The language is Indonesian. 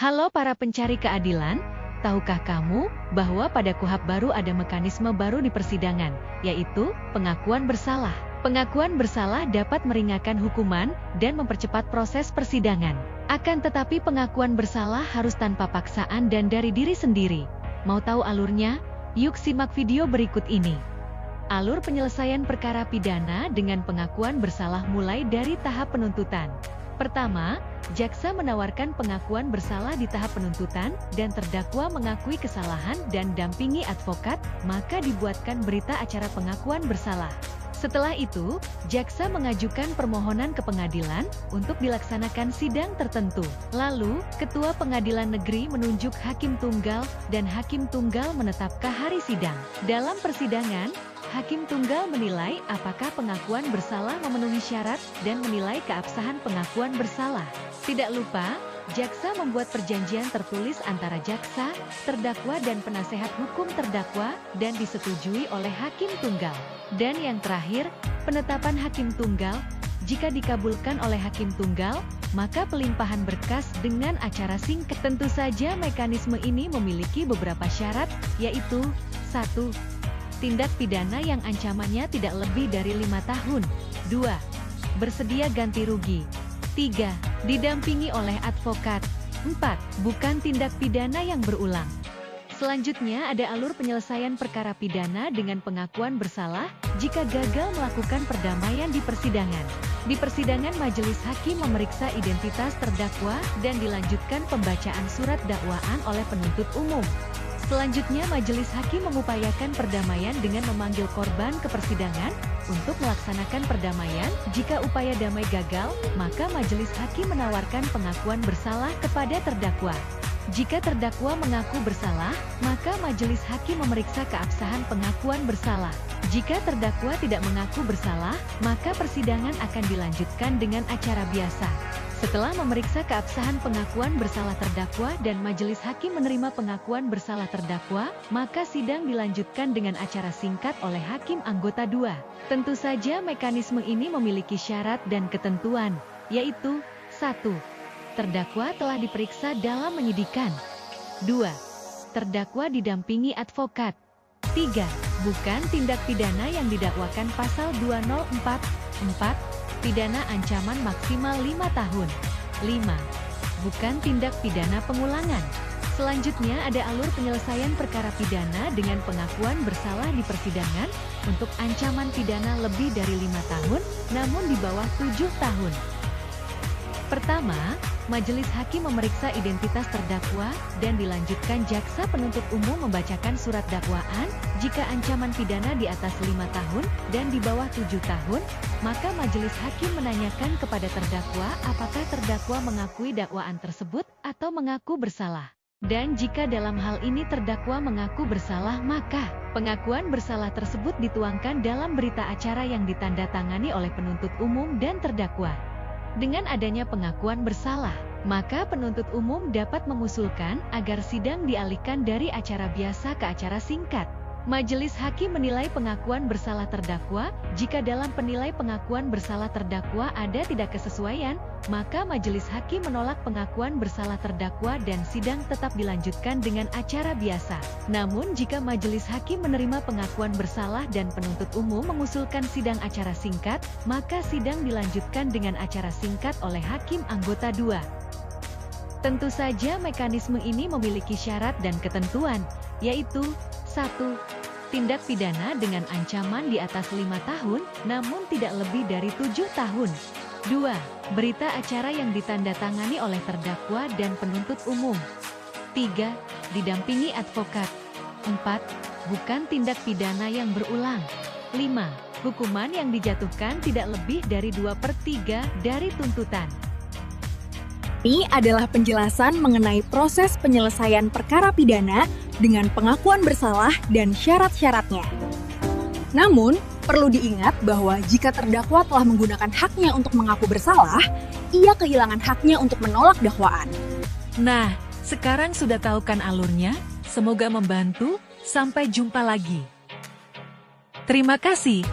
Halo para pencari keadilan, tahukah kamu bahwa pada KUHP baru ada mekanisme baru di persidangan, yaitu pengakuan bersalah. Pengakuan bersalah dapat meringankan hukuman dan mempercepat proses persidangan. Akan tetapi pengakuan bersalah harus tanpa paksaan dan dari diri sendiri. Mau tahu alurnya? Yuk simak video berikut ini. Alur penyelesaian perkara pidana dengan pengakuan bersalah mulai dari tahap penuntutan. Pertama, jaksa menawarkan pengakuan bersalah di tahap penuntutan dan terdakwa mengakui kesalahan dan dampingi advokat, maka dibuatkan berita acara pengakuan bersalah. Setelah itu, jaksa mengajukan permohonan ke pengadilan untuk dilaksanakan sidang tertentu. Lalu, Ketua Pengadilan Negeri menunjuk Hakim Tunggal dan Hakim Tunggal menetapkan hari sidang. Dalam persidangan, Hakim Tunggal menilai apakah pengakuan bersalah memenuhi syarat dan menilai keabsahan pengakuan bersalah. Tidak lupa, jaksa membuat perjanjian tertulis antara jaksa, terdakwa dan penasehat hukum terdakwa dan disetujui oleh Hakim Tunggal. Dan yang terakhir, penetapan Hakim Tunggal. Jika dikabulkan oleh Hakim Tunggal, maka pelimpahan berkas dengan acara singkat. Tentu saja mekanisme ini memiliki beberapa syarat, yaitu 1. Tindak pidana yang ancamannya tidak lebih dari 5 tahun. 2. Bersedia ganti rugi. 3. Didampingi oleh advokat. 4. Bukan tindak pidana yang berulang. Selanjutnya ada alur penyelesaian perkara pidana dengan pengakuan bersalah jika gagal melakukan perdamaian di persidangan. Di persidangan majelis hakim memeriksa identitas terdakwa dan dilanjutkan pembacaan surat dakwaan oleh penuntut umum. Selanjutnya majelis hakim mengupayakan perdamaian dengan memanggil korban ke persidangan untuk melaksanakan perdamaian. Jika upaya damai gagal, maka majelis hakim menawarkan pengakuan bersalah kepada terdakwa. Jika terdakwa mengaku bersalah, maka majelis hakim memeriksa keabsahan pengakuan bersalah. Jika terdakwa tidak mengaku bersalah, maka persidangan akan dilanjutkan dengan acara biasa. Setelah memeriksa keabsahan pengakuan bersalah terdakwa dan majelis hakim menerima pengakuan bersalah terdakwa, maka sidang dilanjutkan dengan acara singkat oleh hakim anggota 2. Tentu saja mekanisme ini memiliki syarat dan ketentuan, yaitu 1. Terdakwa telah diperiksa dalam menyidikan. 2. Terdakwa didampingi advokat. 3. Bukan tindak pidana yang didakwakan pasal 204. 4. Pidana ancaman maksimal 5 tahun. 5. Bukan tindak pidana pengulangan. Selanjutnya ada alur penyelesaian perkara pidana dengan pengakuan bersalah di persidangan untuk ancaman pidana lebih dari 5 tahun, namun di bawah 7 tahun. Pertama, majelis hakim memeriksa identitas terdakwa dan dilanjutkan jaksa penuntut umum membacakan surat dakwaan. Jika ancaman pidana di atas 5 tahun dan di bawah 7 tahun, maka majelis hakim menanyakan kepada terdakwa apakah terdakwa mengakui dakwaan tersebut atau mengaku bersalah. Dan jika dalam hal ini terdakwa mengaku bersalah, maka pengakuan bersalah tersebut dituangkan dalam berita acara yang ditandatangani oleh penuntut umum dan terdakwa. Dengan adanya pengakuan bersalah, maka penuntut umum dapat mengusulkan agar sidang dialihkan dari acara biasa ke acara singkat. Majelis hakim menilai pengakuan bersalah terdakwa. Jika dalam penilai pengakuan bersalah terdakwa ada tidak kesesuaian, maka majelis hakim menolak pengakuan bersalah terdakwa dan sidang tetap dilanjutkan dengan acara biasa. Namun jika majelis hakim menerima pengakuan bersalah dan penuntut umum mengusulkan sidang acara singkat, maka sidang dilanjutkan dengan acara singkat oleh hakim anggota 2. Tentu saja mekanisme ini memiliki syarat dan ketentuan, yaitu 1. Tindak pidana dengan ancaman di atas 5 tahun, namun tidak lebih dari 7 tahun. 2. Berita acara yang ditandatangani oleh terdakwa dan penuntut umum. 3. Didampingi advokat. 4. Bukan tindak pidana yang berulang. 5. Hukuman yang dijatuhkan tidak lebih dari 2/3 dari tuntutan. Ini adalah penjelasan mengenai proses penyelesaian perkara pidana dengan pengakuan bersalah dan syarat-syaratnya. Namun, perlu diingat bahwa jika terdakwa telah menggunakan haknya untuk mengaku bersalah, ia kehilangan haknya untuk menolak dakwaan. Nah, sekarang sudah tahu kan alurnya? Semoga membantu. Sampai jumpa lagi. Terima kasih.